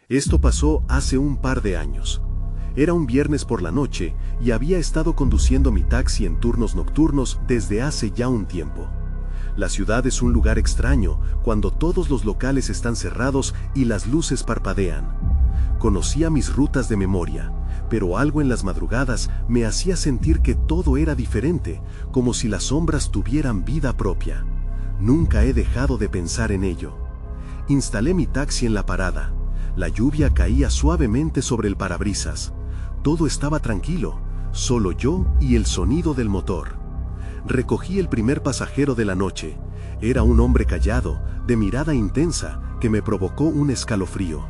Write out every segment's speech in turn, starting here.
Esto pasó hace un par de años. Era un viernes por la noche y había estado conduciendo mi taxi en turnos nocturnos desde hace ya un tiempo. La ciudad es un lugar extraño cuando todos los locales están cerrados y las luces parpadean. Conocía mis rutas de memoria, pero algo en las madrugadas me hacía sentir que todo era diferente, como si las sombras tuvieran vida propia. Nunca he dejado de pensar en ello. Instalé mi taxi en la parada. La lluvia caía suavemente sobre el parabrisas. Todo estaba tranquilo, solo yo y el sonido del motor. Recogí el primer pasajero de la noche. Era un hombre callado, de mirada intensa, que me provocó un escalofrío.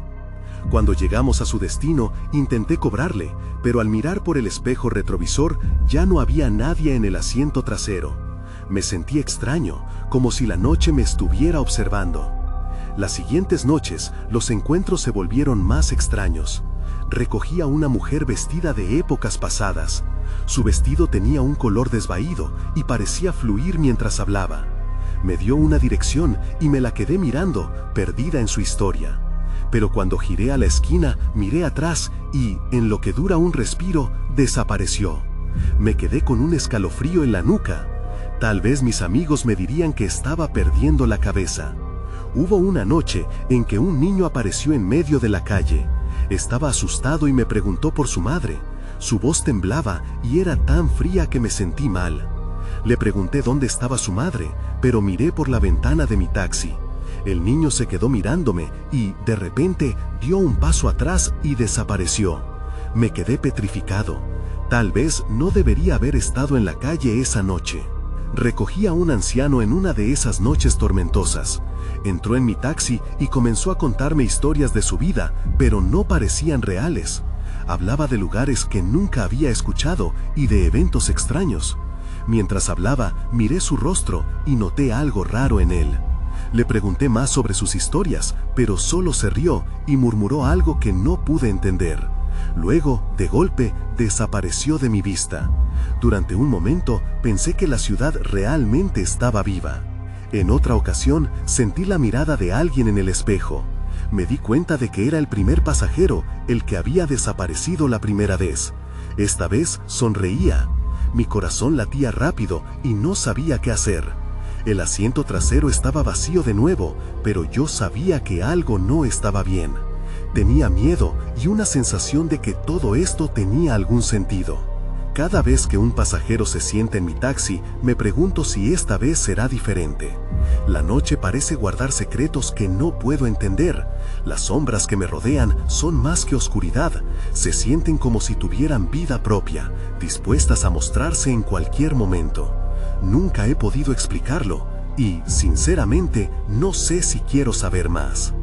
Cuando llegamos a su destino, intenté cobrarle, pero al mirar por el espejo retrovisor ya no había nadie en el asiento trasero. Me sentí extraño, como si la noche me estuviera observando. Las siguientes noches, los encuentros se volvieron más extraños. Recogí a una mujer vestida de épocas pasadas. Su vestido tenía un color desvaído y parecía fluir mientras hablaba. Me dio una dirección y me la quedé mirando, perdida en su historia. Pero cuando giré a la esquina, miré atrás y, en lo que dura un respiro, desapareció. Me quedé con un escalofrío en la nuca. Tal vez mis amigos me dirían que estaba perdiendo la cabeza. Hubo una noche en que un niño apareció en medio de la calle. Estaba asustado y me preguntó por su madre. Su voz temblaba y era tan fría que me sentí mal. Le pregunté dónde estaba su madre, pero miré por la ventana de mi taxi. El niño se quedó mirándome y, de repente, dio un paso atrás y desapareció. Me quedé petrificado. Tal vez no debería haber estado en la calle esa noche. Recogí a un anciano en una de esas noches tormentosas. Entró en mi taxi y comenzó a contarme historias de su vida, pero no parecían reales. Hablaba de lugares que nunca había escuchado y de eventos extraños. Mientras hablaba, miré su rostro y noté algo raro en él. Le pregunté más sobre sus historias, pero solo se rió y murmuró algo que no pude entender. Luego, de golpe, desapareció de mi vista. Durante un momento, pensé que la ciudad realmente estaba viva. En otra ocasión, sentí la mirada de alguien en el espejo. Me di cuenta de que era el primer pasajero, el que había desaparecido la primera vez. Esta vez sonreía. Mi corazón latía rápido y no sabía qué hacer. El asiento trasero estaba vacío de nuevo, pero yo sabía que algo no estaba bien. Tenía miedo y una sensación de que todo esto tenía algún sentido. Cada vez que un pasajero se sienta en mi taxi, me pregunto si esta vez será diferente. La noche parece guardar secretos que no puedo entender. Las sombras que me rodean son más que oscuridad. Se sienten como si tuvieran vida propia, dispuestas a mostrarse en cualquier momento. Nunca he podido explicarlo y, sinceramente, no sé si quiero saber más.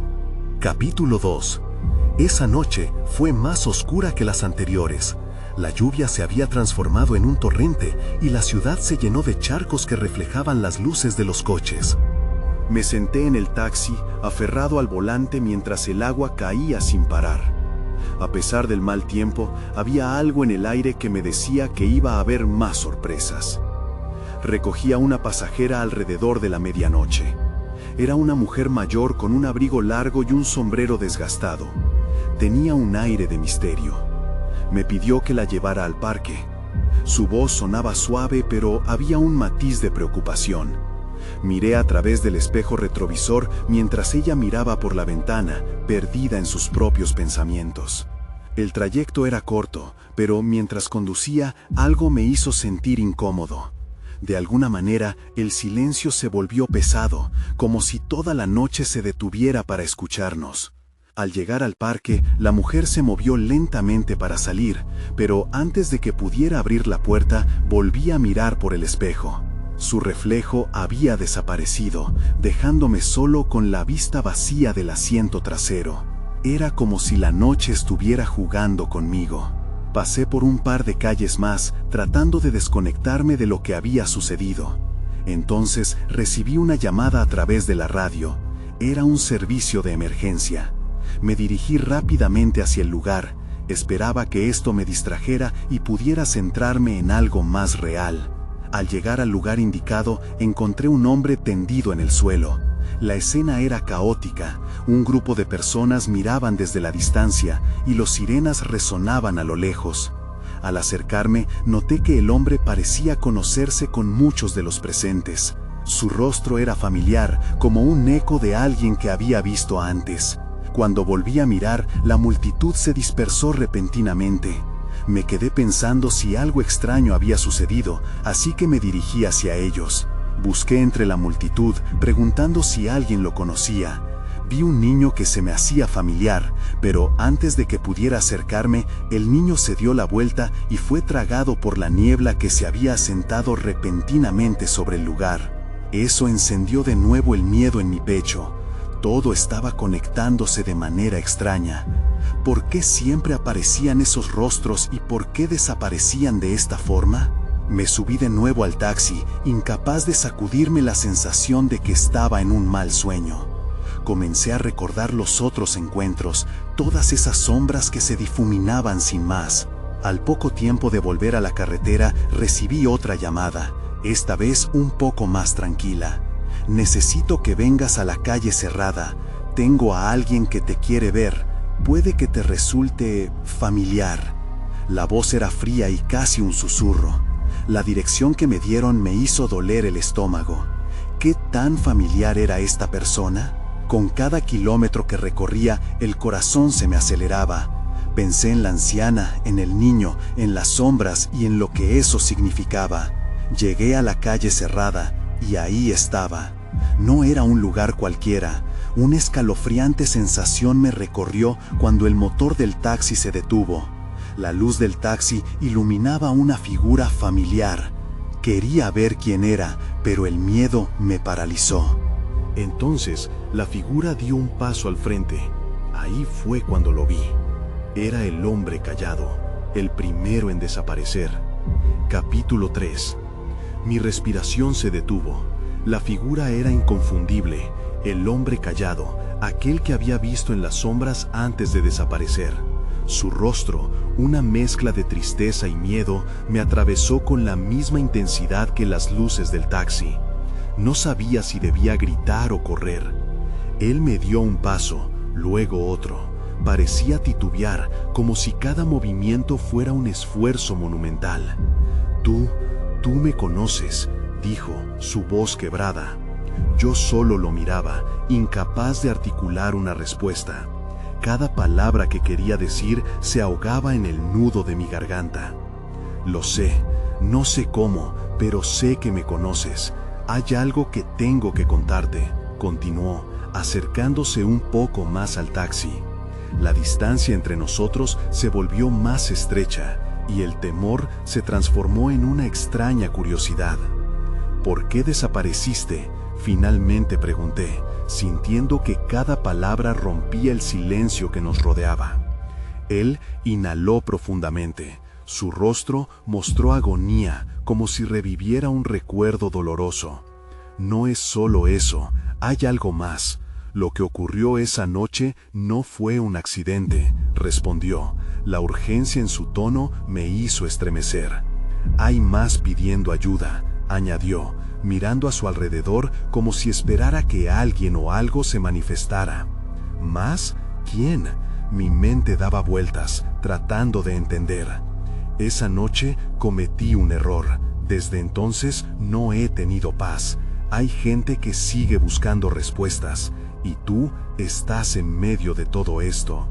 Capítulo 2. Esa noche fue más oscura que las anteriores. La lluvia se había transformado en un torrente y la ciudad se llenó de charcos que reflejaban las luces de los coches. Me senté en el taxi, aferrado al volante mientras el agua caía sin parar. A pesar del mal tiempo, había algo en el aire que me decía que iba a haber más sorpresas. Recogí a una pasajera alrededor de la medianoche. Era una mujer mayor con un abrigo largo y un sombrero desgastado. Tenía un aire de misterio. Me pidió que la llevara al parque. Su voz sonaba suave, pero había un matiz de preocupación. Miré a través del espejo retrovisor mientras ella miraba por la ventana, perdida en sus propios pensamientos. El trayecto era corto, pero mientras conducía, algo me hizo sentir incómodo. De alguna manera, el silencio se volvió pesado, como si toda la noche se detuviera para escucharnos. Al llegar al parque, la mujer se movió lentamente para salir, pero antes de que pudiera abrir la puerta, volví a mirar por el espejo. Su reflejo había desaparecido, dejándome solo con la vista vacía del asiento trasero. Era como si la noche estuviera jugando conmigo. Pasé por un par de calles más, tratando de desconectarme de lo que había sucedido. Entonces recibí una llamada a través de la radio. Era un servicio de emergencia. Me dirigí rápidamente hacia el lugar. Esperaba que esto me distrajera y pudiera centrarme en algo más real. Al llegar al lugar indicado, encontré un hombre tendido en el suelo. La escena era caótica. Un grupo de personas miraban desde la distancia y los sirenas resonaban a lo lejos. Al acercarme, noté que el hombre parecía conocerse con muchos de los presentes. Su rostro era familiar, como un eco de alguien que había visto antes. Cuando volví a mirar, la multitud se dispersó repentinamente. Me quedé pensando si algo extraño había sucedido, así que me dirigí hacia ellos. Busqué entre la multitud, preguntando si alguien lo conocía. Vi un niño que se me hacía familiar, pero antes de que pudiera acercarme, el niño se dio la vuelta y fue tragado por la niebla que se había asentado repentinamente sobre el lugar. Eso encendió de nuevo el miedo en mi pecho. Todo estaba conectándose de manera extraña. ¿Por qué siempre aparecían esos rostros y por qué desaparecían de esta forma? Me subí de nuevo al taxi, incapaz de sacudirme la sensación de que estaba en un mal sueño. Comencé a recordar los otros encuentros, todas esas sombras que se difuminaban sin más. Al poco tiempo de volver a la carretera, recibí otra llamada, esta vez un poco más tranquila. Necesito que vengas a la calle cerrada. Tengo a alguien que te quiere ver. Puede que te resulte familiar. La voz era fría y casi un susurro. La dirección que me dieron me hizo doler el estómago. ¿Qué tan familiar era esta persona? Con cada kilómetro que recorría, el corazón se me aceleraba. Pensé en la anciana, en el niño, en las sombras y en lo que eso significaba. Llegué a la calle cerrada y ahí estaba. No era un lugar cualquiera. Una escalofriante sensación me recorrió cuando el motor del taxi se detuvo. La luz del taxi iluminaba una figura familiar. Quería ver quién era, pero el miedo me paralizó. Entonces, la figura dio un paso al frente. Ahí fue cuando lo vi. Era el hombre callado, el primero en desaparecer. Capítulo 3. Mi respiración se detuvo. La figura era inconfundible, el hombre callado, aquel que había visto en las sombras antes de desaparecer. Su rostro, una mezcla de tristeza y miedo, me atravesó con la misma intensidad que las luces del taxi. No sabía si debía gritar o correr. Él me dio un paso, luego otro. Parecía titubear, como si cada movimiento fuera un esfuerzo monumental. Tú me conoces, dijo, su voz quebrada. Yo solo lo miraba, incapaz de articular una respuesta. Cada palabra que quería decir se ahogaba en el nudo de mi garganta. Lo sé, no sé cómo, pero sé que me conoces. Hay algo que tengo que contarte, continuó, acercándose un poco más al taxi. La distancia entre nosotros se volvió más estrecha y el temor se transformó en una extraña curiosidad. ¿Por qué desapareciste? Finalmente pregunté, sintiendo que cada palabra rompía el silencio que nos rodeaba. Él inhaló profundamente. Su rostro mostró agonía, como si reviviera un recuerdo doloroso. No es solo eso, hay algo más. Lo que ocurrió esa noche no fue un accidente, respondió. La urgencia en su tono me hizo estremecer. Hay más pidiendo ayuda, añadió, mirando a su alrededor como si esperara que alguien o algo se manifestara. ¿Más? ¿Quién? Mi mente daba vueltas, tratando de entender. Esa noche cometí un error. Desde entonces no he tenido paz. Hay gente que sigue buscando respuestas, y tú estás en medio de todo esto.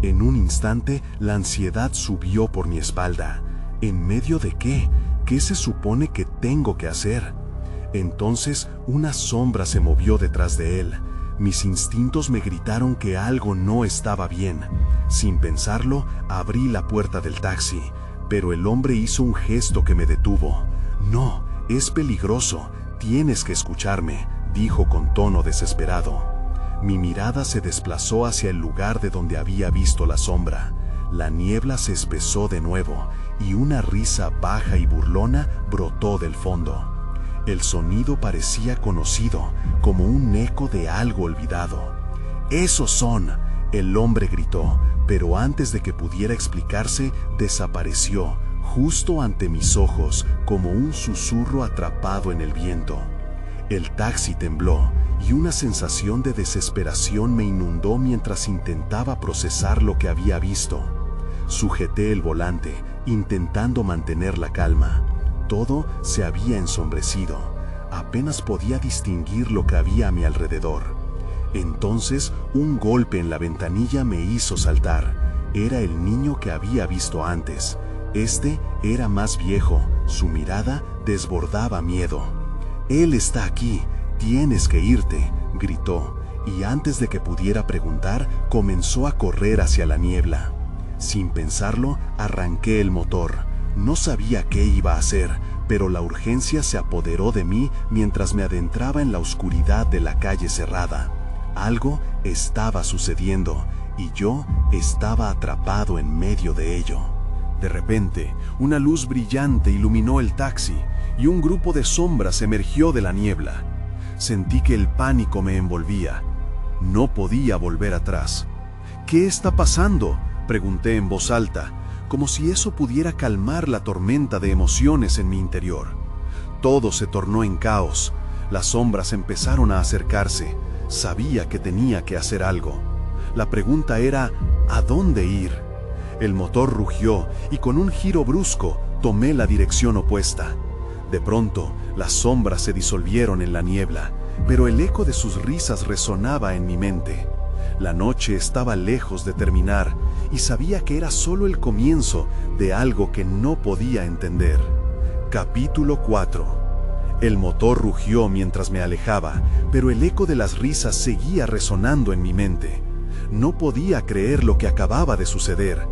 En un instante, la ansiedad subió por mi espalda. ¿En medio de qué? ¿Qué se supone que tengo que hacer? Entonces, una sombra se movió detrás de él. Mis instintos me gritaron que algo no estaba bien. Sin pensarlo, abrí la puerta del taxi. Pero el hombre hizo un gesto que me detuvo. No, es peligroso, tienes que escucharme, dijo con tono desesperado. Mi mirada se desplazó hacia el lugar de donde había visto la sombra. La niebla se espesó de nuevo y una risa baja y burlona brotó del fondo. El sonido parecía conocido, como un eco de algo olvidado. ¡Esos son!, el hombre gritó, pero antes de que pudiera explicarse, desapareció, justo ante mis ojos, como un susurro atrapado en el viento. El taxi tembló y una sensación de desesperación me inundó mientras intentaba procesar lo que había visto. Sujeté el volante, intentando mantener la calma. Todo se había ensombrecido. Apenas podía distinguir lo que había a mi alrededor. Entonces, un golpe en la ventanilla me hizo saltar. Era el niño que había visto antes. Este era más viejo, su mirada desbordaba miedo. «Él está aquí, tienes que irte», gritó, y antes de que pudiera preguntar, comenzó a correr hacia la niebla. Sin pensarlo, arranqué el motor. No sabía qué iba a hacer, pero la urgencia se apoderó de mí mientras me adentraba en la oscuridad de la calle cerrada. Algo estaba sucediendo, y yo estaba atrapado en medio de ello. De repente, una luz brillante iluminó el taxi, y un grupo de sombras emergió de la niebla. Sentí que el pánico me envolvía. No podía volver atrás. «¿Qué está pasando?», pregunté en voz alta, como si eso pudiera calmar la tormenta de emociones en mi interior. Todo se tornó en caos. Las sombras empezaron a acercarse. Sabía que tenía que hacer algo. La pregunta era, ¿a dónde ir? El motor rugió y con un giro brusco tomé la dirección opuesta. De pronto, las sombras se disolvieron en la niebla, pero el eco de sus risas resonaba en mi mente. La noche estaba lejos de terminar y sabía que era solo el comienzo de algo que no podía entender. Capítulo 4. El motor rugió mientras me alejaba, pero el eco de las risas seguía resonando en mi mente. No podía creer lo que acababa de suceder.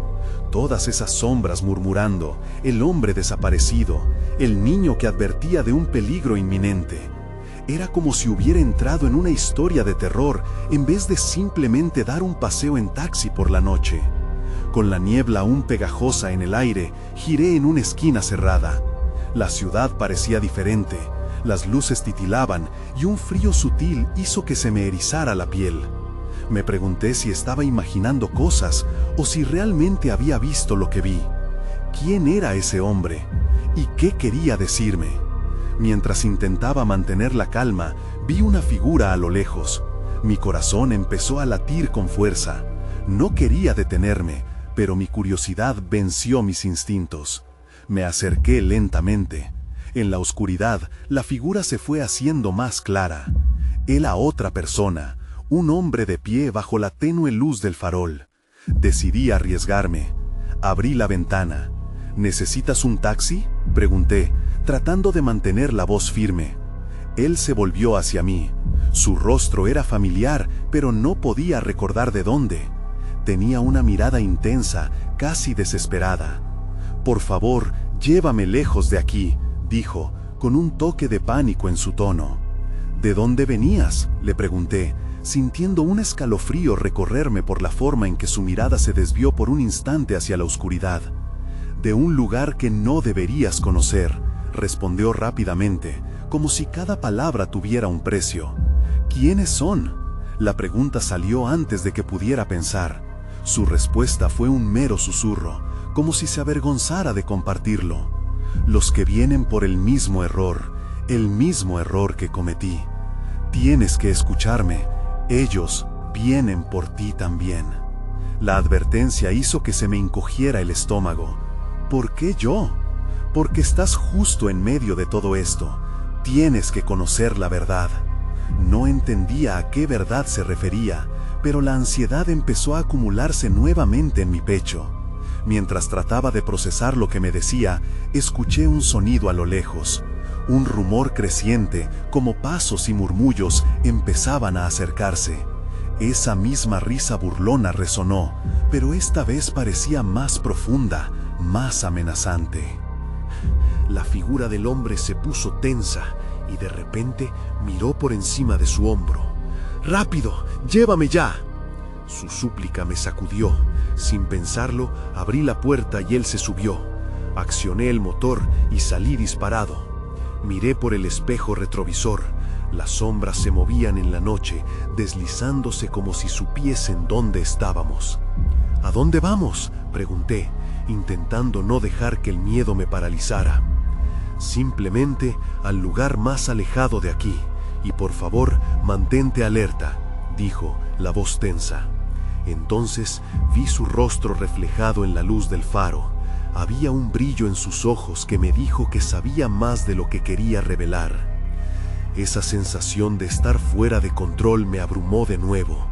Todas esas sombras murmurando, el hombre desaparecido, el niño que advertía de un peligro inminente. Era como si hubiera entrado en una historia de terror en vez de simplemente dar un paseo en taxi por la noche. Con la niebla aún pegajosa en el aire, giré en una esquina cerrada. La ciudad parecía diferente, las luces titilaban y un frío sutil hizo que se me erizara la piel. Me pregunté si estaba imaginando cosas o si realmente había visto lo que vi. ¿Quién era ese hombre? ¿Y qué quería decirme? Mientras intentaba mantener la calma, vi una figura a lo lejos. Mi corazón empezó a latir con fuerza. No quería detenerme, pero mi curiosidad venció mis instintos. Me acerqué lentamente. En la oscuridad, la figura se fue haciendo más clara. Era otra persona, un hombre de pie bajo la tenue luz del farol. Decidí arriesgarme. Abrí la ventana. «¿Necesitas un taxi?», pregunté, tratando de mantener la voz firme. Él se volvió hacia mí. Su rostro era familiar, pero no podía recordar de dónde. Tenía una mirada intensa, casi desesperada. «Por favor, llévame lejos de aquí», dijo, con un toque de pánico en su tono. «¿De dónde venías?», le pregunté, sintiendo un escalofrío recorrerme por la forma en que su mirada se desvió por un instante hacia la oscuridad. «De un lugar que no deberías conocer», respondió rápidamente, como si cada palabra tuviera un precio. «¿Quiénes son?». La pregunta salió antes de que pudiera pensar. Su respuesta fue un mero susurro, como si se avergonzara de compartirlo. «Los que vienen por el mismo error que cometí. Tienes que escucharme, ellos vienen por ti también». La advertencia hizo que se me encogiera el estómago. «¿Por qué yo?». «Porque estás justo en medio de todo esto. Tienes que conocer la verdad». No entendía a qué verdad se refería, pero la ansiedad empezó a acumularse nuevamente en mi pecho. Mientras trataba de procesar lo que me decía, escuché un sonido a lo lejos. Un rumor creciente, como pasos y murmullos, empezaban a acercarse. Esa misma risa burlona resonó, pero esta vez parecía más profunda, más amenazante. La figura del hombre se puso tensa y de repente miró por encima de su hombro. «¡Rápido! ¡Llévame ya!». Su súplica me sacudió. Sin pensarlo, abrí la puerta y él se subió. Accioné el motor y salí disparado. Miré por el espejo retrovisor. Las sombras se movían en la noche, deslizándose como si supiesen dónde estábamos. «¿A dónde vamos?», pregunté, intentando no dejar que el miedo me paralizara. «Simplemente al lugar más alejado de aquí. Y por favor, mantente alerta, dijo, la voz tensa. Entonces vi su rostro reflejado en la luz del faro. Había un brillo en sus ojos que me dijo que sabía más de lo que quería revelar. Esa sensación de estar fuera de control me abrumó de nuevo.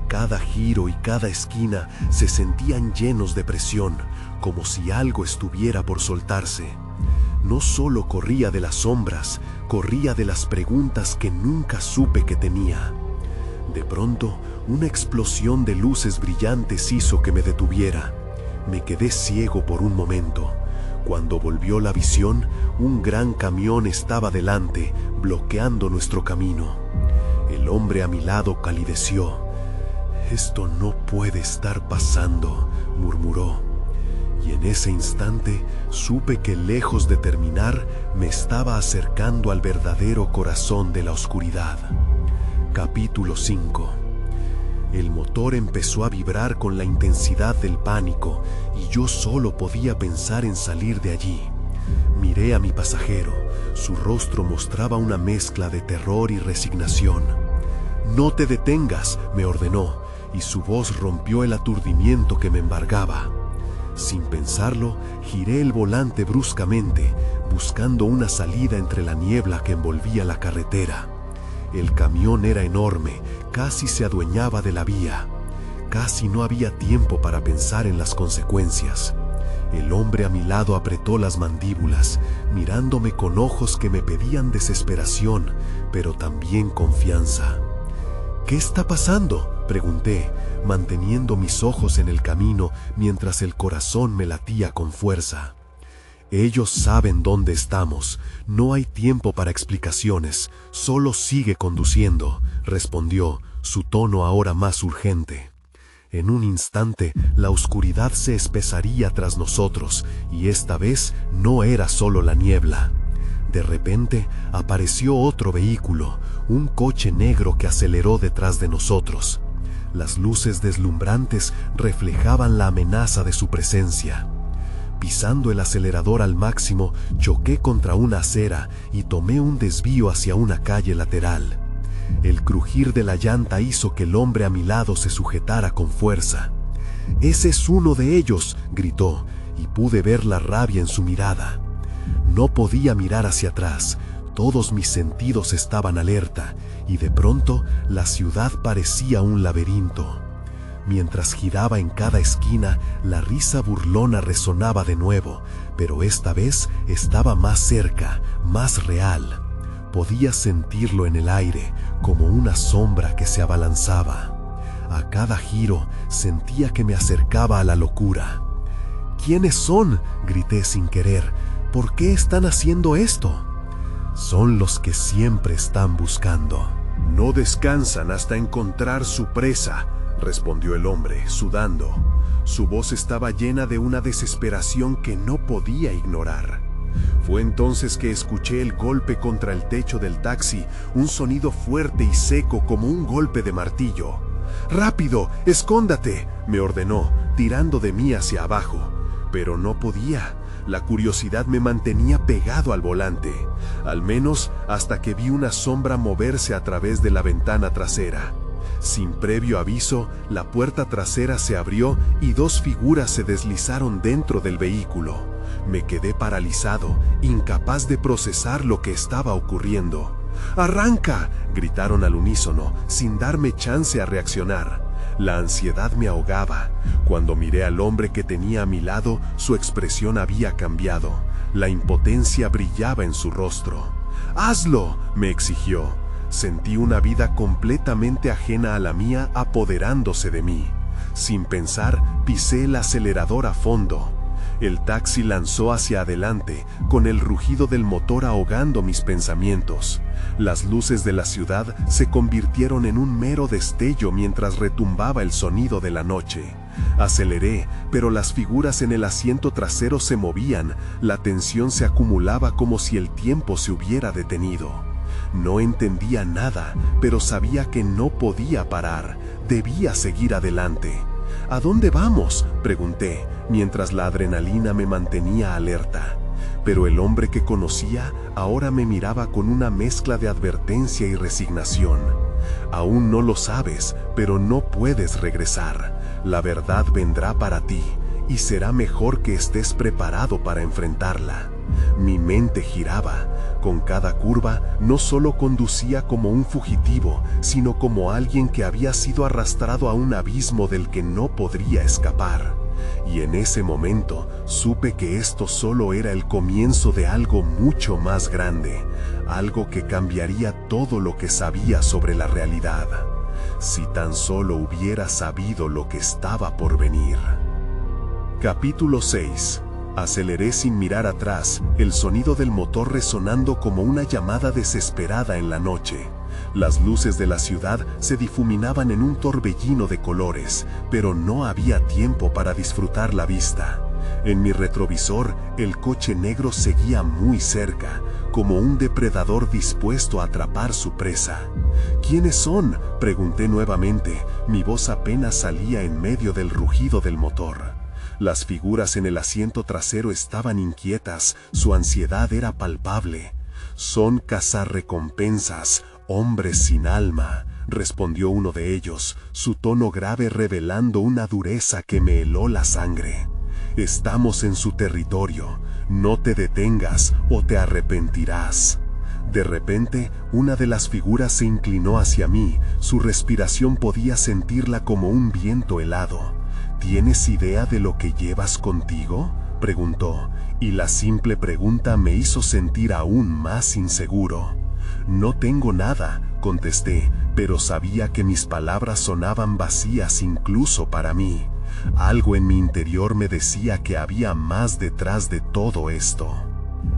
Cada giro y cada esquina se sentían llenos de presión, como si algo estuviera por soltarse. No solo corría de las sombras, corría de las preguntas que nunca supe que tenía. De pronto, una explosión de luces brillantes hizo que me detuviera. Me quedé ciego por un momento. Cuando volvió la visión, un gran camión estaba delante, bloqueando nuestro camino. El hombre a mi lado calideció. «Esto no puede estar pasando», murmuró. Y en ese instante supe que, lejos de terminar, me estaba acercando al verdadero corazón de la oscuridad. Capítulo 5. El motor empezó a vibrar con la intensidad del pánico y yo solo podía pensar en salir de allí. Miré a mi pasajero. Su rostro mostraba una mezcla de terror y resignación. «No te detengas», me ordenó, y su voz rompió el aturdimiento que me embargaba. Sin pensarlo, giré el volante bruscamente, buscando una salida entre la niebla que envolvía la carretera. El camión era enorme, casi se adueñaba de la vía. Casi no había tiempo para pensar en las consecuencias. El hombre a mi lado apretó las mandíbulas, mirándome con ojos que me pedían desesperación, pero también confianza. «¿Qué está pasando?», pregunté, manteniendo mis ojos en el camino mientras el corazón me latía con fuerza. «Ellos saben dónde estamos. No hay tiempo para explicaciones. Solo sigue conduciendo», respondió, su tono ahora más urgente. En un instante, la oscuridad se espesaría tras nosotros, y esta vez no era solo la niebla. De repente, apareció otro vehículo, un coche negro que aceleró detrás de nosotros. Las luces deslumbrantes reflejaban la amenaza de su presencia. Pisando el acelerador al máximo, choqué contra una acera y tomé un desvío hacia una calle lateral. El crujir de la llanta hizo que el hombre a mi lado se sujetara con fuerza. «Ese es uno de ellos», gritó, y pude ver la rabia en su mirada. No podía mirar hacia atrás. Todos mis sentidos estaban alerta, y de pronto la ciudad parecía un laberinto. Mientras giraba en cada esquina, la risa burlona resonaba de nuevo, pero esta vez estaba más cerca, más real. Podía sentirlo en el aire, como una sombra que se abalanzaba. A cada giro sentía que me acercaba a la locura. «¿Quiénes son?», grité sin querer. «¿Por qué están haciendo esto?». «Son los que siempre están buscando. No descansan hasta encontrar su presa», respondió el hombre, sudando. Su voz estaba llena de una desesperación que no podía ignorar. Fue entonces que escuché el golpe contra el techo del taxi, un sonido fuerte y seco como un golpe de martillo. «¡Rápido! ¡Escóndate!», me ordenó, tirando de mí hacia abajo. Pero no podía. La curiosidad me mantenía pegado al volante, al menos hasta que vi una sombra moverse a través de la ventana trasera. Sin previo aviso, la puerta trasera se abrió y dos figuras se deslizaron dentro del vehículo. Me quedé paralizado, incapaz de procesar lo que estaba ocurriendo. «¡Arranca!», gritaron al unísono, sin darme chance a reaccionar. La ansiedad me ahogaba. Cuando miré al hombre que tenía a mi lado, su expresión había cambiado. La impotencia brillaba en su rostro. «¡Hazlo!», me exigió. Sentí una vida completamente ajena a la mía apoderándose de mí. Sin pensar, pisé el acelerador a fondo. El taxi lanzó hacia adelante, con el rugido del motor ahogando mis pensamientos. Las luces de la ciudad se convirtieron en un mero destello mientras retumbaba el sonido de la noche. Aceleré, pero las figuras en el asiento trasero se movían. La tensión se acumulaba como si el tiempo se hubiera detenido. No entendía nada, pero sabía que no podía parar. Debía seguir adelante. «¿A dónde vamos?», pregunté, mientras la adrenalina me mantenía alerta. pero el hombre que conocía ahora me miraba con una mezcla de advertencia y resignación. Aún no lo sabes, pero no puedes regresar. La verdad vendrá para ti, y será mejor que estés preparado para enfrentarla. Mi mente giraba. Con cada curva no solo conducía como un fugitivo, sino como alguien que había sido arrastrado a un abismo del que no podría escapar. Y en ese momento supe que esto solo era el comienzo de algo mucho más grande, algo que cambiaría todo lo que sabía sobre la realidad. Si tan solo hubiera sabido lo que estaba por venir. Capítulo 6. Aceleré sin mirar atrás, el sonido del motor resonando como una llamada desesperada en la noche. Las luces de la ciudad se difuminaban en un torbellino de colores, pero no había tiempo para disfrutar la vista. En mi retrovisor, el coche negro seguía muy cerca, como un depredador dispuesto a atrapar su presa. ¿Quiénes son?, pregunté nuevamente. Mi voz apenas salía en medio del rugido del motor. Las figuras en el asiento trasero estaban inquietas, su ansiedad era palpable. «Son cazarrecompensas, hombres sin alma», respondió uno de ellos, su tono grave revelando una dureza que me heló la sangre. «Estamos en su territorio, no te detengas o te arrepentirás». De repente, una de las figuras se inclinó hacia mí, su respiración podía sentirla como un viento helado. «¿Tienes idea de lo que llevas contigo?», preguntó, y la simple pregunta me hizo sentir aún más inseguro. «No tengo nada», contesté, pero sabía que mis palabras sonaban vacías incluso para mí. Algo en mi interior me decía que había más detrás de todo esto.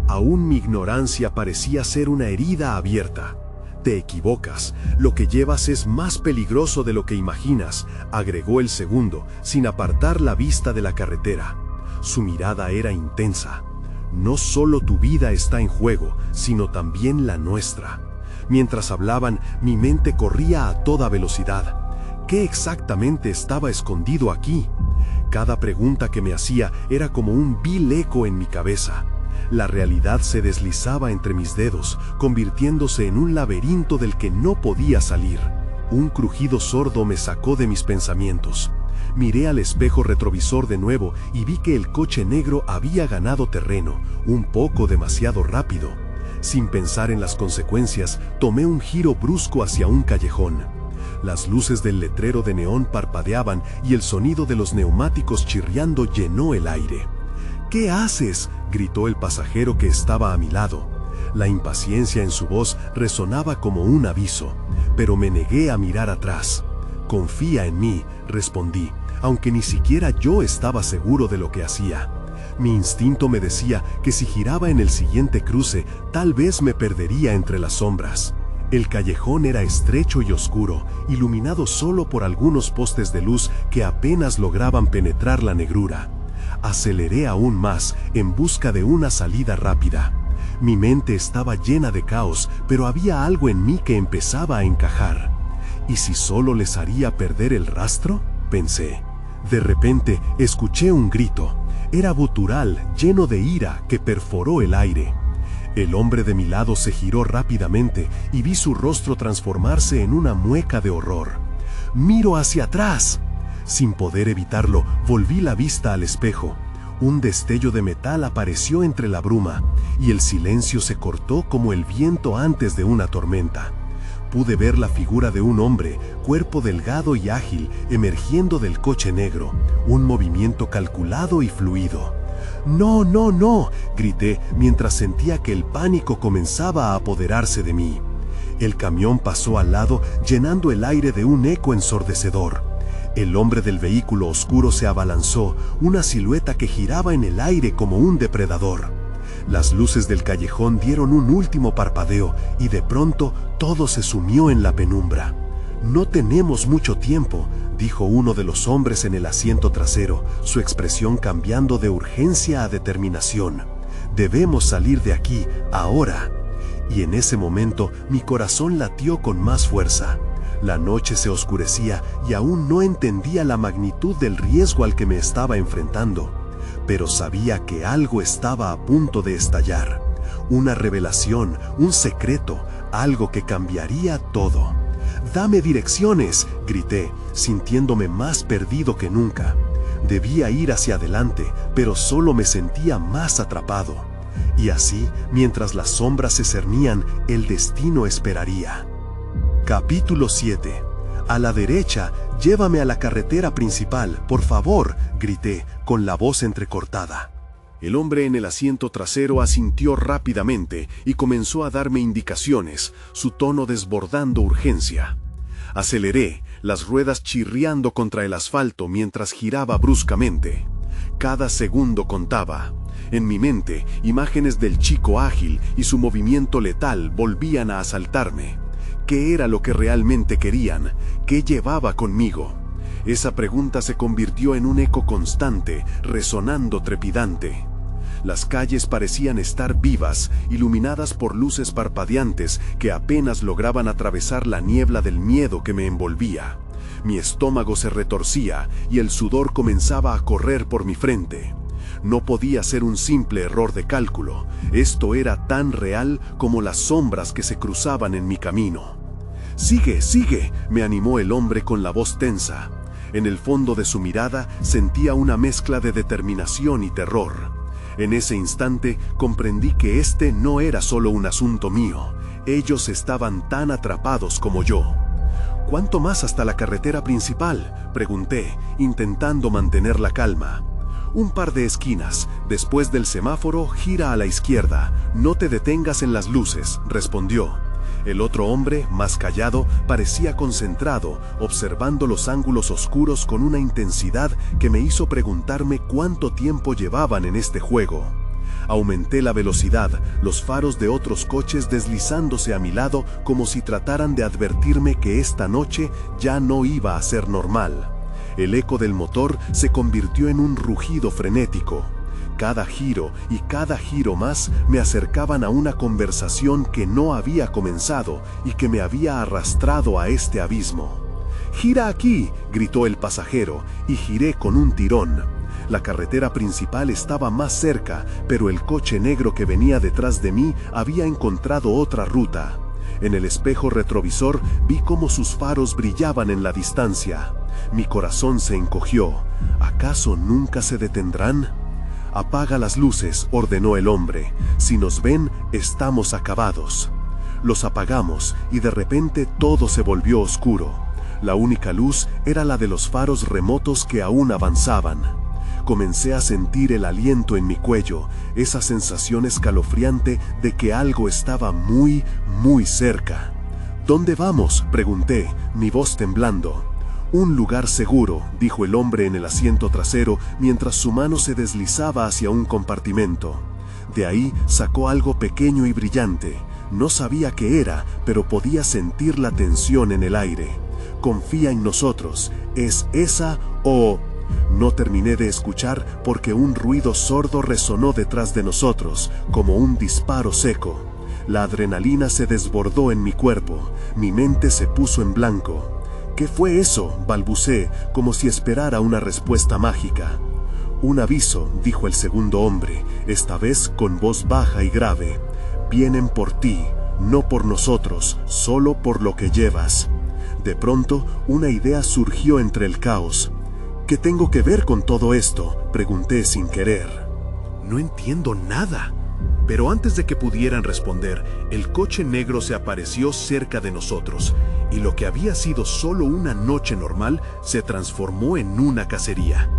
Aún mi ignorancia parecía ser una herida abierta. «Te equivocas, lo que llevas es más peligroso de lo que imaginas», agregó el segundo, sin apartar la vista de la carretera. Su mirada era intensa. «No solo tu vida está en juego, sino también la nuestra». Mientras hablaban, mi mente corría a toda velocidad. ¿Qué exactamente estaba escondido aquí? Cada pregunta que me hacía era como un vil eco en mi cabeza. La realidad se deslizaba entre mis dedos, convirtiéndose en un laberinto del que no podía salir. Un crujido sordo me sacó de mis pensamientos. Miré al espejo retrovisor de nuevo y vi que el coche negro había ganado terreno, un poco demasiado rápido. Sin pensar en las consecuencias, tomé un giro brusco hacia un callejón. Las luces del letrero de neón parpadeaban y el sonido de los neumáticos chirriando llenó el aire. «¿Qué haces?», gritó el pasajero que estaba a mi lado. La impaciencia en su voz resonaba como un aviso, pero me negué a mirar atrás. «Confía en mí», respondí, aunque ni siquiera yo estaba seguro de lo que hacía. Mi instinto me decía que si giraba en el siguiente cruce, tal vez me perdería entre las sombras. El callejón era estrecho y oscuro, iluminado solo por algunos postes de luz que apenas lograban penetrar la negrura. Aceleré aún más, en busca de una salida rápida. Mi mente estaba llena de caos, pero había algo en mí que empezaba a encajar. ¿Y si solo les haría perder el rastro?, pensé. De repente, escuché un grito. Era gutural, lleno de ira, que perforó el aire. El hombre de mi lado se giró rápidamente y vi su rostro transformarse en una mueca de horror. «¡Miro hacia atrás!». Sin poder evitarlo, volví la vista al espejo. Un destello de metal apareció entre la bruma, y el silencio se cortó como el viento antes de una tormenta. Pude ver la figura de un hombre, cuerpo delgado y ágil, emergiendo del coche negro, un movimiento calculado y fluido. «¡No, no, no!», grité mientras sentía que el pánico comenzaba a apoderarse de mí. El camión pasó al lado, llenando el aire de un eco ensordecedor. El hombre del vehículo oscuro se abalanzó, una silueta que giraba en el aire como un depredador. Las luces del callejón dieron un último parpadeo y de pronto todo se sumió en la penumbra. «No tenemos mucho tiempo», dijo uno de los hombres en el asiento trasero, su expresión cambiando de urgencia a determinación. «Debemos salir de aquí, ahora». Y en ese momento mi corazón latió con más fuerza. La noche se oscurecía y aún no entendía la magnitud del riesgo al que me estaba enfrentando. pero sabía que algo estaba a punto de estallar. Una revelación, un secreto, algo que cambiaría todo. «¡Dame direcciones!», grité, sintiéndome más perdido que nunca. Debía ir hacia adelante, pero solo me sentía más atrapado. Y así, mientras las sombras se cernían, el destino esperaría. Capítulo 7. «A la derecha, llévame a la carretera principal, por favor», grité, con la voz entrecortada. El hombre en el asiento trasero asintió rápidamente y comenzó a darme indicaciones, su tono desbordando urgencia. Aceleré, las ruedas chirriando contra el asfalto mientras giraba bruscamente. Cada segundo contaba. En mi mente, imágenes del chico ágil y su movimiento letal volvían a asaltarme. ¿Qué era lo que realmente querían? ¿Qué llevaba conmigo? Esa pregunta se convirtió en un eco constante, resonando trepidante. Las calles parecían estar vivas, iluminadas por luces parpadeantes que apenas lograban atravesar la niebla del miedo que me envolvía. Mi estómago se retorcía y el sudor comenzaba a correr por mi frente. No podía ser un simple error de cálculo. Esto era tan real como las sombras que se cruzaban en mi camino. «Sigue, sigue», me animó el hombre con la voz tensa. En el fondo de su mirada sentía una mezcla de determinación y terror. En ese instante comprendí que este no era solo un asunto mío. Ellos estaban tan atrapados como yo. «¿Cuánto más hasta la carretera principal?», pregunté, intentando mantener la calma. «Un par de esquinas. Después del semáforo, gira a la izquierda. No te detengas en las luces», respondió. El otro hombre, más callado, parecía concentrado, observando los ángulos oscuros con una intensidad que me hizo preguntarme cuánto tiempo llevaban en este juego. Aumenté la velocidad, los faros de otros coches deslizándose a mi lado como si trataran de advertirme que esta noche ya no iba a ser normal. El eco del motor se convirtió en un rugido frenético. Cada giro y cada giro más me acercaban a una conversación que no había comenzado y que me había arrastrado a este abismo. «¡Gira aquí!», gritó el pasajero, y giré con un tirón. La carretera principal estaba más cerca, pero el coche negro que venía detrás de mí había encontrado otra ruta. En el espejo retrovisor vi cómo sus faros brillaban en la distancia. Mi corazón se encogió. ¿Acaso nunca se detendrán? «Apaga las luces», ordenó el hombre. «Si nos ven, estamos acabados». Los apagamos y de repente todo se volvió oscuro. La única luz era la de los faros remotos que aún avanzaban. Comencé a sentir el aliento en mi cuello, esa sensación escalofriante de que algo estaba muy, muy cerca. «¿Dónde vamos?», pregunté, mi voz temblando. «Un lugar seguro», dijo el hombre en el asiento trasero mientras su mano se deslizaba hacia un compartimento. De ahí sacó algo pequeño y brillante. No sabía qué era, pero podía sentir la tensión en el aire. «Confía en nosotros. ¿Es esa o...?» No terminé de escuchar porque un ruido sordo resonó detrás de nosotros, como un disparo seco. La adrenalina se desbordó en mi cuerpo. Mi mente se puso en blanco. «¿Qué fue eso?», balbuceé, como si esperara una respuesta mágica. «Un aviso», dijo el segundo hombre, esta vez con voz baja y grave. «Vienen por ti, no por nosotros, solo por lo que llevas». De pronto, una idea surgió entre el caos. «¿Qué tengo que ver con todo esto?», pregunté sin querer. «No entiendo nada». Pero antes de que pudieran responder, el coche negro se apareció cerca de nosotros, y lo que había sido solo una noche normal se transformó en una cacería.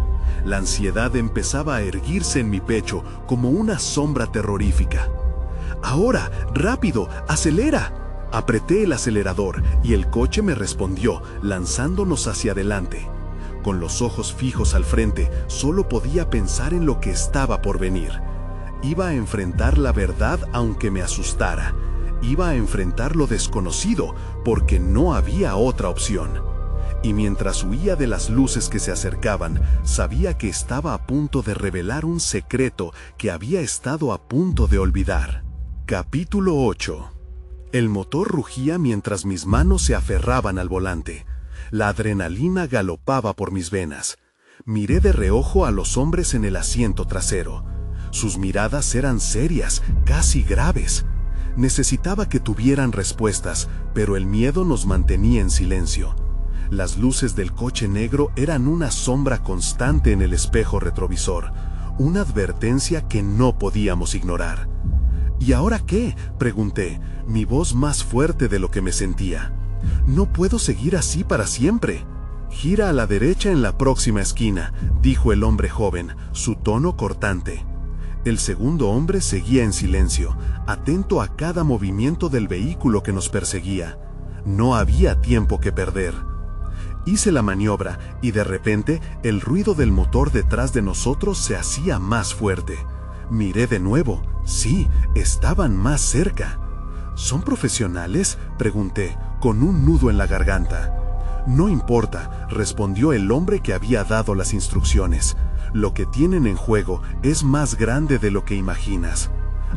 La ansiedad empezaba a erguirse en mi pecho como una sombra terrorífica. «¡Ahora! ¡Rápido! ¡Acelera!». Apreté el acelerador y el coche me respondió, lanzándonos hacia adelante. Con los ojos fijos al frente, solo podía pensar en lo que estaba por venir. Iba a enfrentar la verdad aunque me asustara. Iba a enfrentar lo desconocido porque no había otra opción. Y mientras huía de las luces que se acercaban, sabía que estaba a punto de revelar un secreto que había estado a punto de olvidar. Capítulo 8. El motor rugía mientras mis manos se aferraban al volante. La adrenalina galopaba por mis venas. Miré de reojo a los hombres en el asiento trasero. Sus miradas eran serias, casi graves. Necesitaba que tuvieran respuestas, pero el miedo nos mantenía en silencio. Las luces del coche negro eran una sombra constante en el espejo retrovisor, una advertencia que no podíamos ignorar. ¿Y ahora qué?, pregunté, mi voz más fuerte de lo que me sentía. No puedo seguir así para siempre. Gira a la derecha en la próxima esquina, dijo el hombre joven, su tono cortante. El segundo hombre seguía en silencio, atento a cada movimiento del vehículo que nos perseguía. No había tiempo que perder. Hice la maniobra y de repente el ruido del motor detrás de nosotros se hacía más fuerte. Miré de nuevo. Sí, estaban más cerca. ¿Son profesionales?, pregunté, con un nudo en la garganta. No importa, respondió el hombre que había dado las instrucciones. Lo que tienen en juego es más grande de lo que imaginas.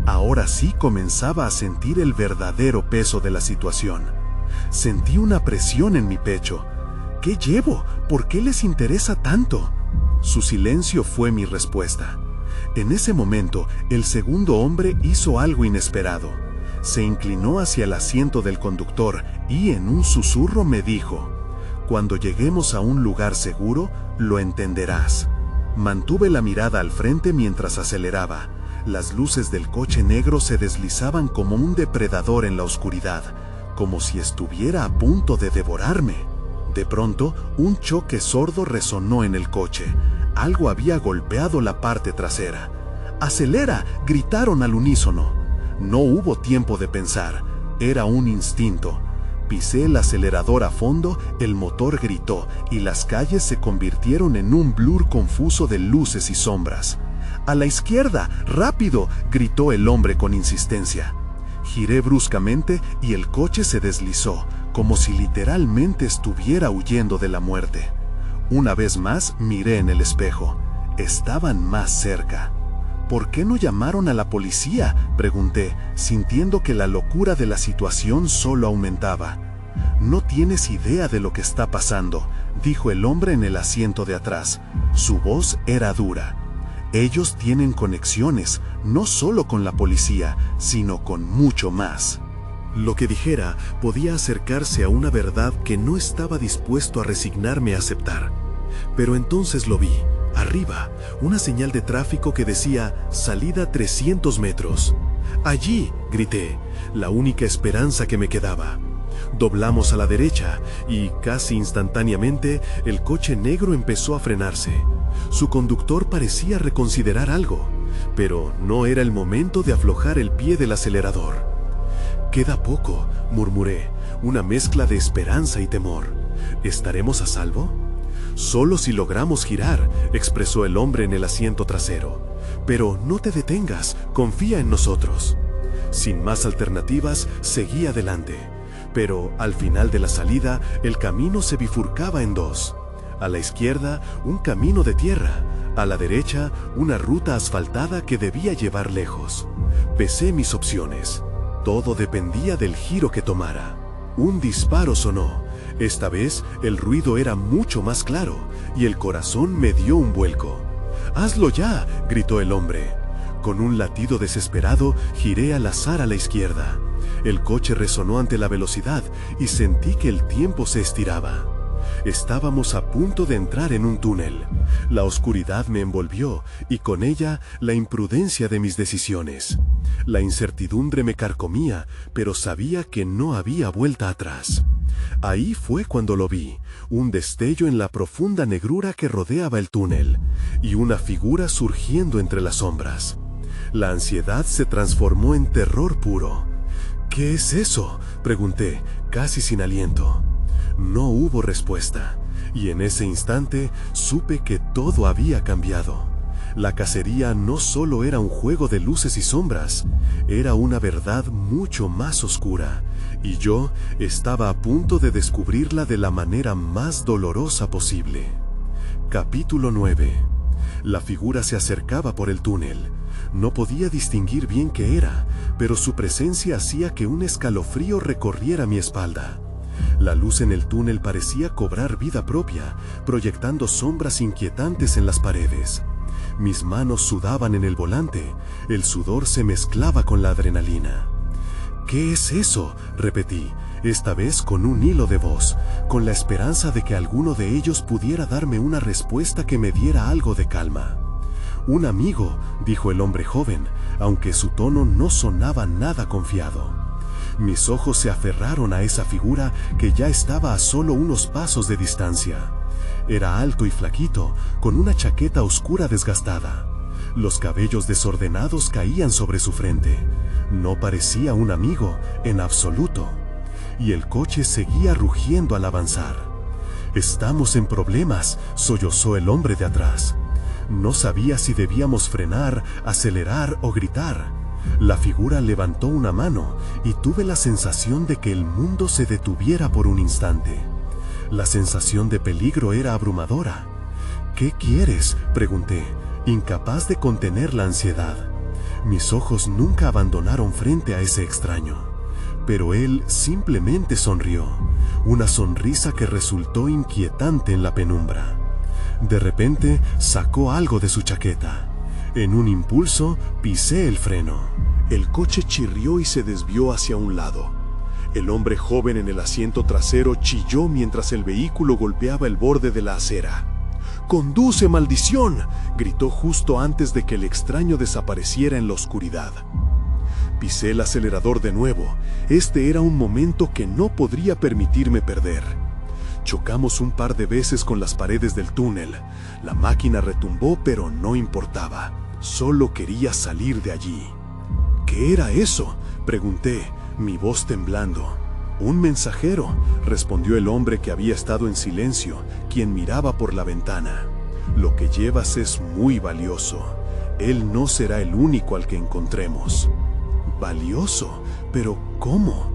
Ahora sí comenzaba a sentir el verdadero peso de la situación. Sentí una presión en mi pecho. ¿Qué llevo? ¿Por qué les interesa tanto? Su silencio fue mi respuesta. En ese momento, el segundo hombre hizo algo inesperado. Se inclinó hacia el asiento del conductor y en un susurro me dijo: «Cuando lleguemos a un lugar seguro, lo entenderás». Mantuve la mirada al frente mientras aceleraba. Las luces del coche negro se deslizaban como un depredador en la oscuridad, como si estuviera a punto de devorarme. De pronto, un choque sordo resonó en el coche. Algo había golpeado la parte trasera. ¡Acelera!, gritaron al unísono. No hubo tiempo de pensar. Era un instinto. Pisé el acelerador a fondo, el motor gritó y las calles se convirtieron en un blur confuso de luces y sombras. «¡A la izquierda! ¡Rápido!», gritó el hombre con insistencia. Giré bruscamente y el coche se deslizó, como si literalmente estuviera huyendo de la muerte. Una vez más miré en el espejo. Estaban más cerca. «¿Por qué no llamaron a la policía?», pregunté, sintiendo que la locura de la situación solo aumentaba. «No tienes idea de lo que está pasando», dijo el hombre en el asiento de atrás. Su voz era dura. «Ellos tienen conexiones, no solo con la policía, sino con mucho más». Lo que dijera podía acercarse a una verdad que no estaba dispuesto a resignarme a aceptar. Pero entonces lo vi, arriba, una señal de tráfico que decía «Salida 300 metros». «Allí», grité, la única esperanza que me quedaba. Doblamos a la derecha y, casi instantáneamente, el coche negro empezó a frenarse. Su conductor parecía reconsiderar algo, pero no era el momento de aflojar el pie del acelerador. «Queda poco», murmuré, una mezcla de esperanza y temor. ¿Estaremos a salvo? «Solo si logramos girar», expresó el hombre en el asiento trasero. «Pero no te detengas, confía en nosotros». Sin más alternativas, seguí adelante. Pero al final de la salida, el camino se bifurcaba en dos. A la izquierda, un camino de tierra. A la derecha, una ruta asfaltada que debía llevar lejos. Pesé mis opciones. Todo dependía del giro que tomara. Un disparo sonó. Esta vez el ruido era mucho más claro y el corazón me dio un vuelco. «¡Hazlo ya!», gritó el hombre. Con un latido desesperado, giré al azar a la izquierda. El coche resonó ante la velocidad y sentí que el tiempo se estiraba. Estábamos a punto de entrar en un túnel. La oscuridad me envolvió y con ella la imprudencia de mis decisiones. La incertidumbre me carcomía, pero sabía que no había vuelta atrás. Ahí fue cuando lo vi, un destello en la profunda negrura que rodeaba el túnel, y una figura surgiendo entre las sombras. La ansiedad se transformó en terror puro. «¿Qué es eso?», pregunté, casi sin aliento. No hubo respuesta, y en ese instante supe que todo había cambiado. La cacería no solo era un juego de luces y sombras, era una verdad mucho más oscura, y yo estaba a punto de descubrirla de la manera más dolorosa posible. Capítulo 9. La figura se acercaba por el túnel. No podía distinguir bien qué era, pero su presencia hacía que un escalofrío recorriera mi espalda. La luz en el túnel parecía cobrar vida propia, proyectando sombras inquietantes en las paredes. Mis manos sudaban en el volante, el sudor se mezclaba con la adrenalina. «¿Qué es eso?», repetí, esta vez con un hilo de voz, con la esperanza de que alguno de ellos pudiera darme una respuesta que me diera algo de calma. «Un amigo», dijo el hombre joven, aunque su tono no sonaba nada confiado. Mis ojos se aferraron a esa figura que ya estaba a solo unos pasos de distancia. Era alto y flaquito, con una chaqueta oscura desgastada. Los cabellos desordenados caían sobre su frente. No parecía un amigo, en absoluto. Y el coche seguía rugiendo al avanzar. «Estamos en problemas», sollozó el hombre de atrás. No sabía si debíamos frenar, acelerar o gritar. La figura levantó una mano y tuve la sensación de que el mundo se detuviera por un instante. La sensación de peligro era abrumadora. «¿Qué quieres?», pregunté, incapaz de contener la ansiedad. Mis ojos nunca abandonaron frente a ese extraño. Pero él simplemente sonrió, una sonrisa que resultó inquietante en la penumbra. De repente sacó algo de su chaqueta. En un impulso pisé el freno. El coche chirrió y se desvió hacia un lado. El hombre joven en el asiento trasero chilló mientras el vehículo golpeaba el borde de la acera. «¡Conduce, maldición!», gritó justo antes de que el extraño desapareciera en la oscuridad. Pisé el acelerador de nuevo. Este era un momento que no podría permitirme perder. Chocamos un par de veces con las paredes del túnel. La máquina retumbó, pero no importaba. Solo quería salir de allí. «¿Qué era eso?», pregunté, mi voz temblando. «Un mensajero», respondió el hombre que había estado en silencio, quien miraba por la ventana. «Lo que llevas es muy valioso. Él no será el único al que encontremos». «¿Valioso? ¿Pero cómo?».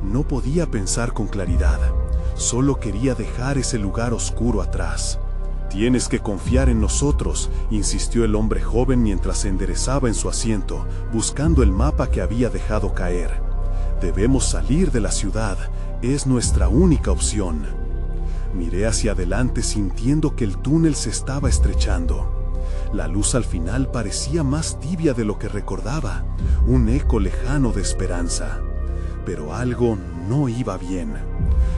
No podía pensar con claridad. Solo quería dejar ese lugar oscuro atrás. «Tienes que confiar en nosotros», insistió el hombre joven mientras se enderezaba en su asiento, buscando el mapa que había dejado caer. «Debemos salir de la ciudad. Es nuestra única opción». Miré hacia adelante sintiendo que el túnel se estaba estrechando. La luz al final parecía más tibia de lo que recordaba, un eco lejano de esperanza. Pero algo no iba bien.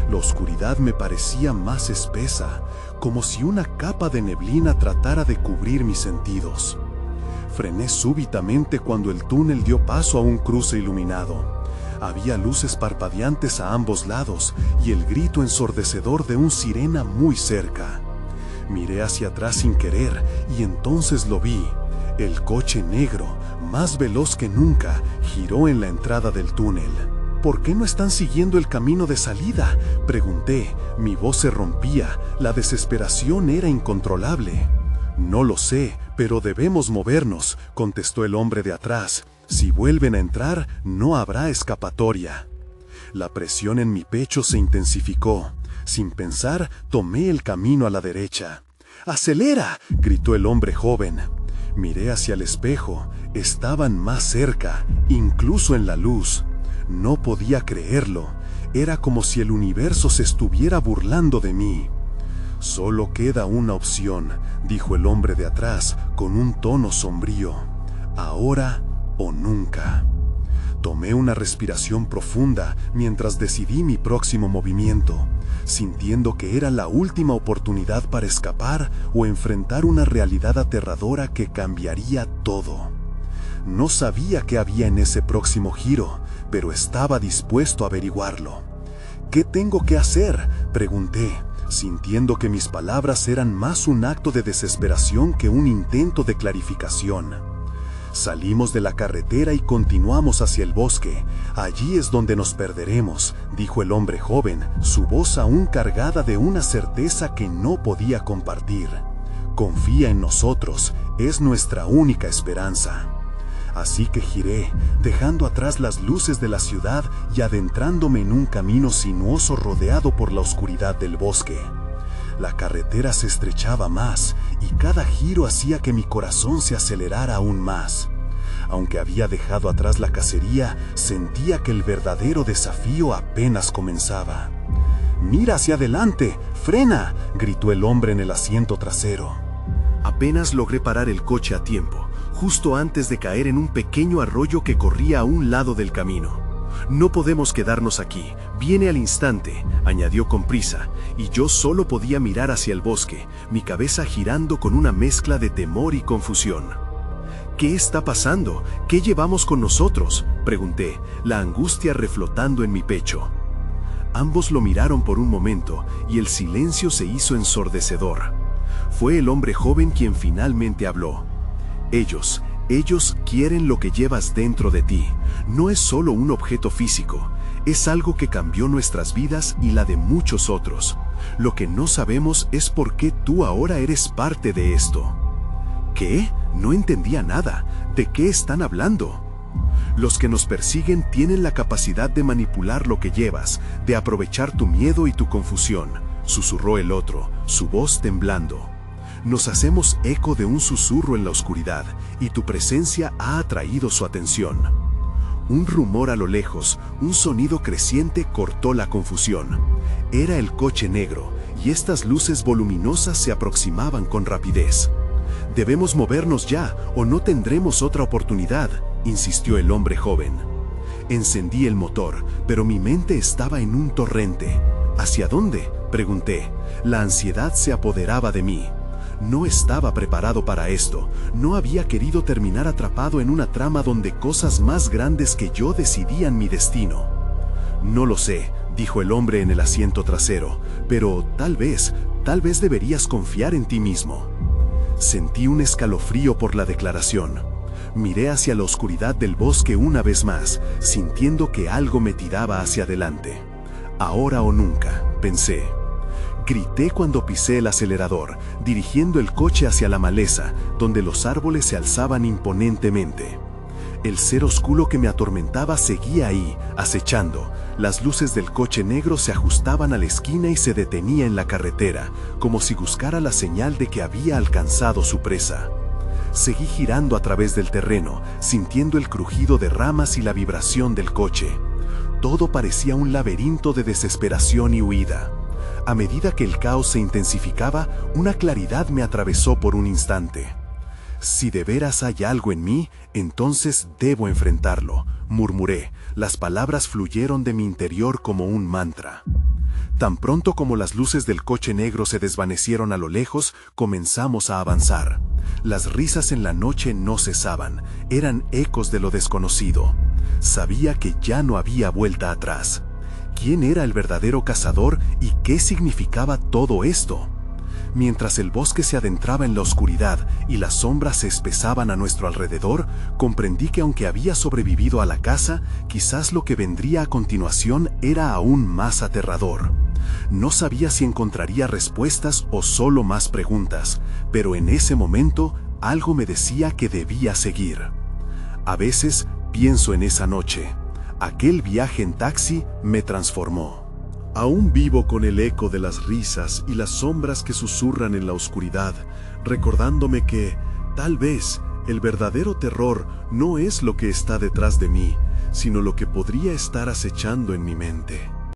La oscuridad me parecía más espesa, como si una capa de neblina tratara de cubrir mis sentidos. Frené súbitamente cuando el túnel dio paso a un cruce iluminado. Había luces parpadeantes a ambos lados y el grito ensordecedor de un sirena muy cerca. Miré hacia atrás sin querer y entonces lo vi. El coche negro, más veloz que nunca, giró en la entrada del túnel. «¿Por qué no están siguiendo el camino de salida?», pregunté. Mi voz se rompía, la desesperación era incontrolable. «No lo sé, pero debemos movernos», contestó el hombre de atrás. «Si vuelven a entrar, no habrá escapatoria». La presión en mi pecho se intensificó. Sin pensar, tomé el camino a la derecha. «¡Acelera!», gritó el hombre joven. Miré hacia el espejo. Estaban más cerca, incluso en la luz. No podía creerlo. Era como si el universo se estuviera burlando de mí. «Solo queda una opción», dijo el hombre de atrás con un tono sombrío. «Ahora o nunca». Tomé una respiración profunda mientras decidí mi próximo movimiento, sintiendo que era la última oportunidad para escapar o enfrentar una realidad aterradora que cambiaría todo. No sabía qué había en ese próximo giro, pero estaba dispuesto a averiguarlo. «¿Qué tengo que hacer?», pregunté, sintiendo que mis palabras eran más un acto de desesperación que un intento de clarificación. Salimos de la carretera y continuamos hacia el bosque. «Allí es donde nos perderemos», dijo el hombre joven, su voz aún cargada de una certeza que no podía compartir. «Confía en nosotros, es nuestra única esperanza». Así que giré, dejando atrás las luces de la ciudad y adentrándome en un camino sinuoso rodeado por la oscuridad del bosque. La carretera se estrechaba más y cada giro hacía que mi corazón se acelerara aún más. Aunque había dejado atrás la cacería, sentía que el verdadero desafío apenas comenzaba. «Mira hacia adelante, frena», gritó el hombre en el asiento trasero. Apenas logré parar el coche a tiempo, justo antes de caer en un pequeño arroyo que corría a un lado del camino. «No podemos quedarnos aquí, viene al instante», añadió con prisa, y yo solo podía mirar hacia el bosque, mi cabeza girando con una mezcla de temor y confusión. «¿Qué está pasando? ¿Qué llevamos con nosotros?», pregunté, la angustia reflotando en mi pecho. Ambos lo miraron por un momento y el silencio se hizo ensordecedor. Fue el hombre joven quien finalmente habló. Ellos quieren lo que llevas dentro de ti. No es solo un objeto físico, es algo que cambió nuestras vidas y la de muchos otros. Lo que no sabemos es por qué tú ahora eres parte de esto». ¿Qué? No entendía nada. ¿De qué están hablando? «Los que nos persiguen tienen la capacidad de manipular lo que llevas, de aprovechar tu miedo y tu confusión», susurró el otro, su voz temblando. «Nos hacemos eco de un susurro en la oscuridad, y tu presencia ha atraído su atención». Un rumor a lo lejos, un sonido creciente cortó la confusión. Era el coche negro, y estas luces voluminosas se aproximaban con rapidez. «Debemos movernos ya, o no tendremos otra oportunidad», insistió el hombre joven. Encendí el motor, pero mi mente estaba en un torrente. «¿Hacia dónde?», pregunté. La ansiedad se apoderaba de mí. No estaba preparado para esto. No había querido terminar atrapado en una trama donde cosas más grandes que yo decidían mi destino. «No lo sé», dijo el hombre en el asiento trasero, «pero tal vez deberías confiar en ti mismo». Sentí un escalofrío por la declaración. Miré hacia la oscuridad del bosque una vez más, sintiendo que algo me tiraba hacia adelante. «Ahora o nunca», pensé. Grité cuando pisé el acelerador, dirigiendo el coche hacia la maleza, donde los árboles se alzaban imponentemente. El ser oscuro que me atormentaba seguía ahí, acechando. Las luces del coche negro se ajustaban a la esquina y se detenía en la carretera, como si buscara la señal de que había alcanzado su presa. Seguí girando a través del terreno, sintiendo el crujido de ramas y la vibración del coche. Todo parecía un laberinto de desesperación y huida. A medida que el caos se intensificaba, una claridad me atravesó por un instante. «Si de veras hay algo en mí, entonces debo enfrentarlo», murmuré. Las palabras fluyeron de mi interior como un mantra. Tan pronto como las luces del coche negro se desvanecieron a lo lejos, comenzamos a avanzar. Las risas en la noche no cesaban, eran ecos de lo desconocido. Sabía que ya no había vuelta atrás. ¿Quién era el verdadero cazador y qué significaba todo esto? Mientras el bosque se adentraba en la oscuridad y las sombras se espesaban a nuestro alrededor, comprendí que aunque había sobrevivido a la caza, quizás lo que vendría a continuación era aún más aterrador. No sabía si encontraría respuestas o solo más preguntas, pero en ese momento algo me decía que debía seguir. A veces pienso en esa noche. Aquel viaje en taxi me transformó. Aún vivo con el eco de las risas y las sombras que susurran en la oscuridad, recordándome que, tal vez, el verdadero terror no es lo que está detrás de mí, sino lo que podría estar acechando en mi mente.